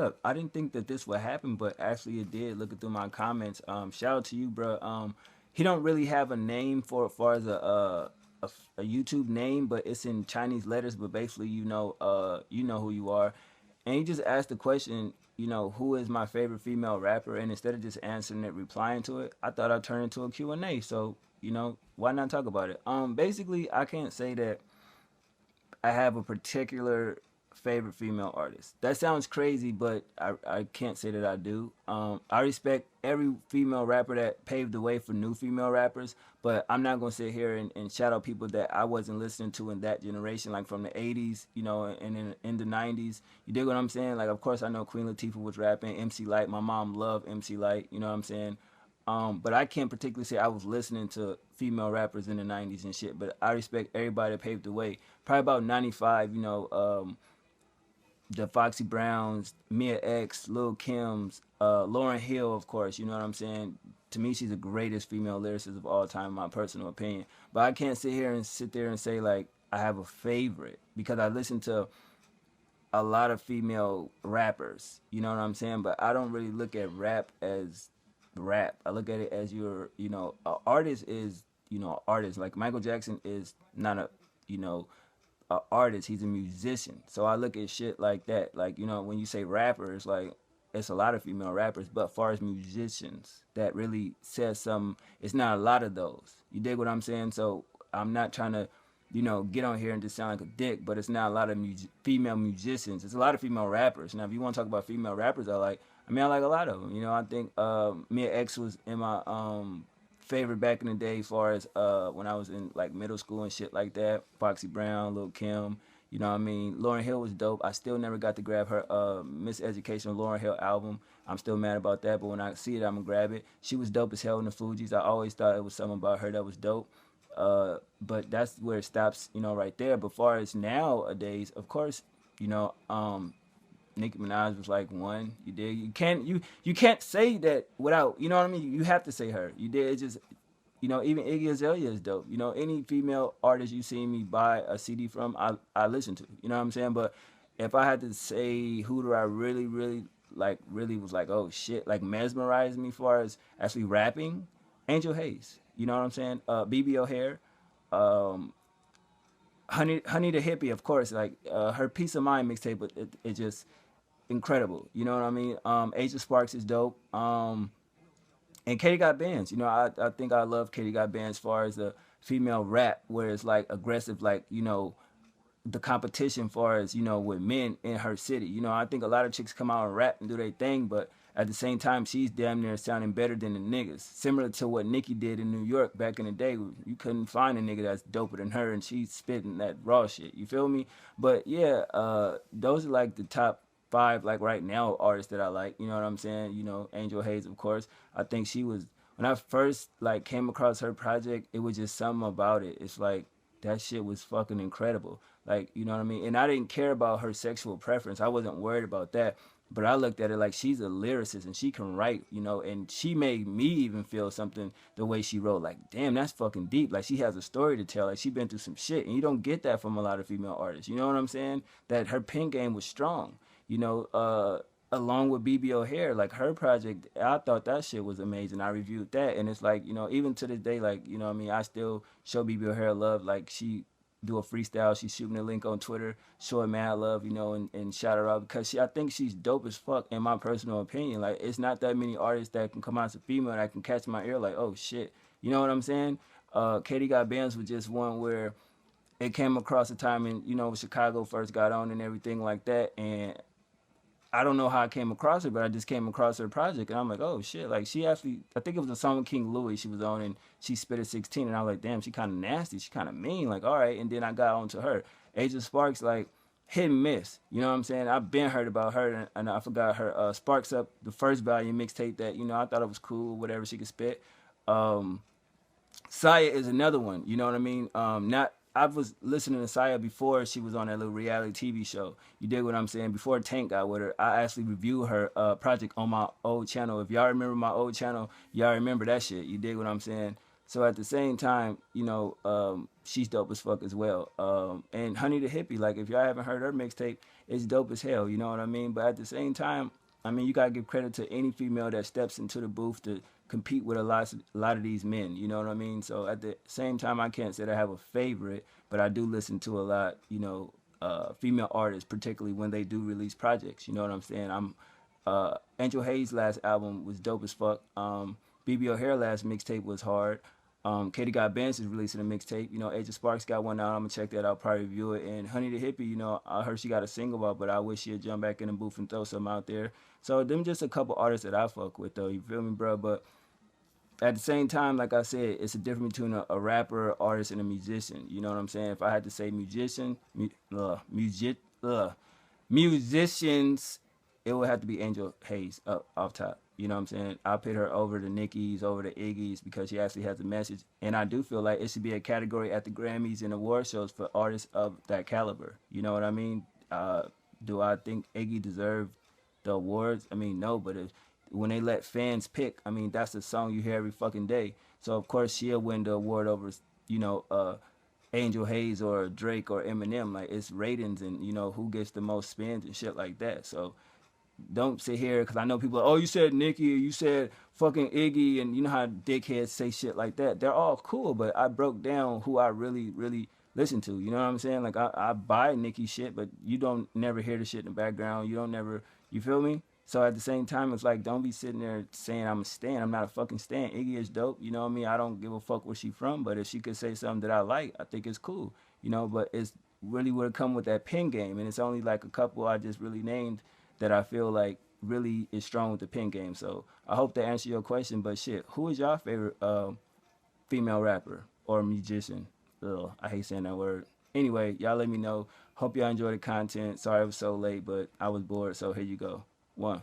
Look, I didn't think that this would happen, but actually it did. Looking through my comments, shout out to you, bro. He don't really have a name for as far as a YouTube name, but it's in Chinese letters. But basically, you know who you are, and he just asked the question, who is my favorite female rapper? And instead of just answering it, replying to it, I thought I'd turn it into a Q&A. So why not talk about it? Basically, I can't say that I have a particular favorite female artist. That sounds crazy, but I can't say that I do. I respect every female rapper that paved the way for new female rappers, but I'm not gonna sit here and shout out people that I wasn't listening to in that generation, like from the '80s, and in the '90s. You dig what I'm saying? Like, of course, I know Queen Latifah was rapping, MC Light. My mom loved MC Light. You know what I'm saying? But I can't particularly say I was listening to female rappers in the '90s and shit. But I respect everybody that paved the way. Probably about '95, the Foxy Browns, Mia X, Lil Kim's, Lauren Hill, of course. You know what I'm saying? To me, she's the greatest female lyricist of all time, in my personal opinion. But I can't sit there and say like I have a favorite because I listen to a lot of female rappers. You know what I'm saying? But I don't really look at rap as rap. I look at it as an artist is, an artist. Like Michael Jackson is not you know, a artist. He's a musician. So I look at shit like that. Like, when you say rappers, like it's a lot of female rappers, but as far as musicians that really says something, it's not a lot of those. You dig what I'm saying? So I'm not trying to, get on here and just sound like a dick, but it's not a lot of female musicians. It's a lot of female rappers. Now, if you want to talk about female rappers, I like a lot of them. I think Mia X was in my favorite back in the day, as far as when I was in like middle school and shit like that. Foxy Brown, Lil Kim, you know what I mean? Lauryn Hill was dope. I still never got to grab her Miseducation Lauryn Hill album. I'm still mad about that, but when I see it, I'm gonna grab it. She was dope as hell in the Fugees. I always thought it was something about her that was dope. But that's where it stops, right there. But far as nowadays, of course, you know, um, Nicki Minaj was like one. You did. You can't say that without. You know what I mean? You have to say her. You did. It's just even Iggy Azalea is dope. Any female artist you see me buy a CD from, I listen to. You know what I'm saying? But if I had to say who do I really really like, really was like, oh shit, like mesmerized me, far as actually rapping, Angel Haze. You know what I'm saying? BeBe Hare, um, Honey the Hippie, of course. Like her Peace of Mind mixtape, but it just incredible. You know what I mean? Asia Sparks is dope. And Katie Got Bands. I think I love Katie Got Bands as far as the female rap, where it's like aggressive, like the competition far as with men in her city. I think a lot of chicks come out and rap and do their thing, but at the same time, she's damn near sounding better than the niggas. Similar to what Nicki did in New York back in the day. You couldn't find a nigga that's doper than her, and she's spitting that raw shit. You feel me? But yeah, those are like the top five, like right now, artists that I like. You know what I'm saying? Angel Haze, of course. I think she was, when I first like came across her project, it was just something about it. It's like that shit was fucking incredible. Like, you know what I mean? And I didn't care about her sexual preference. I wasn't worried about that. But I looked at it like she's a lyricist and she can write, and she made me even feel something the way she wrote. Like, damn, that's fucking deep. Like, she has a story to tell. Like, she been through some shit. And you don't get that from a lot of female artists. You know what I'm saying? That her pen game was strong. Along with BeBe O'Hare, like her project, I thought that shit was amazing. I reviewed that, and it's like, even to this day, like, what I mean, I still show BeBe O'Hare love. Like, she do a freestyle, she's shooting a link on Twitter, show her mad love, and shout her out because I think she's dope as fuck, in my personal opinion. Like, it's not that many artists that can come out as a female that can catch my ear, like, oh shit, you know what I'm saying? Katie Got Bands was just one where it came across a time in, Chicago first got on and everything like that, and I don't know how I came across her, but I just came across her project, and I'm like, oh shit! Like, she actually, I think it was a song with King Louis she was on, and she spit at 16, and I was like, damn, she kind of nasty, she kind of mean. Like, all right, and then I got onto her. Asia Sparks, like, hit and miss. You know what I'm saying? I've been heard about her, and I forgot her Sparks Up, the first volume mixtape that I thought it was cool, whatever she could spit. Um, Saya is another one. You know what I mean? Not I was listening to Saya before she was on that little reality TV show. You dig what I'm saying? Before Tank got with her, I actually reviewed her project on my old channel. If y'all remember my old channel, y'all remember that shit. You dig what I'm saying? So at the same time, she's dope as fuck as well. And Honey the Hippie, like if y'all haven't heard her mixtape, it's dope as hell. You know what I mean? But at the same time, I mean, you gotta give credit to any female that steps into the booth to compete with a lot of these men. You know what I mean? So at the same time, I can't say that I have a favorite, but I do listen to a lot. Female artists, particularly when they do release projects. You know what I'm saying? Angel Haze last album was dope as fuck. BeBe Hare last mixtape was hard. Katie Got Benz is releasing a mixtape. Agent Sparks got one out. I'm gonna check that out, probably review it. And Honey the Hippie, I heard she got a single out, but I wish she'd jump back in the booth and throw something out there. So them just a couple artists that I fuck with though. You feel me, bro? But at the same time, like I said, it's a difference between a rapper, artist, and a musician. You know what I'm saying? If I had to say musicians, it would have to be Angel Haze up off top. You know what I'm saying? I put her over the Nickies, over the Iggy's because she actually has a message. And I do feel like it should be a category at the Grammys and award shows for artists of that caliber. You know what I mean? Do I think Iggy deserved the awards? I mean, no, but when they let fans pick, I mean, that's the song you hear every fucking day. So of course she'll win the award over, you know, uh, Angel Hayes or Drake or Eminem. Like it's ratings and who gets the most spins and shit like that. So don't sit here because I know people. Oh, you said Nicki, or you said fucking Iggy, and you know how dickheads say shit like that. They're all cool, but I broke down who I really, really listen to. You know what I'm saying? Like I buy Nicki shit, but you don't never hear the shit in the background. You don't never. You feel me? So at the same time, it's like don't be sitting there saying I'm a stan. I'm not a fucking stan. Iggy is dope. You know what I mean? I don't give a fuck where she from, but if she could say something that I like, I think it's cool. But it's really would come with that pen game, and it's only like a couple I just really named that I feel like really is strong with the pen game. So I hope to answer your question. But shit, who is your favorite female rapper or musician? Ugh, I hate saying that word. Anyway, y'all let me know. Hope y'all enjoy the content. Sorry I was so late, but I was bored. So here you go. One.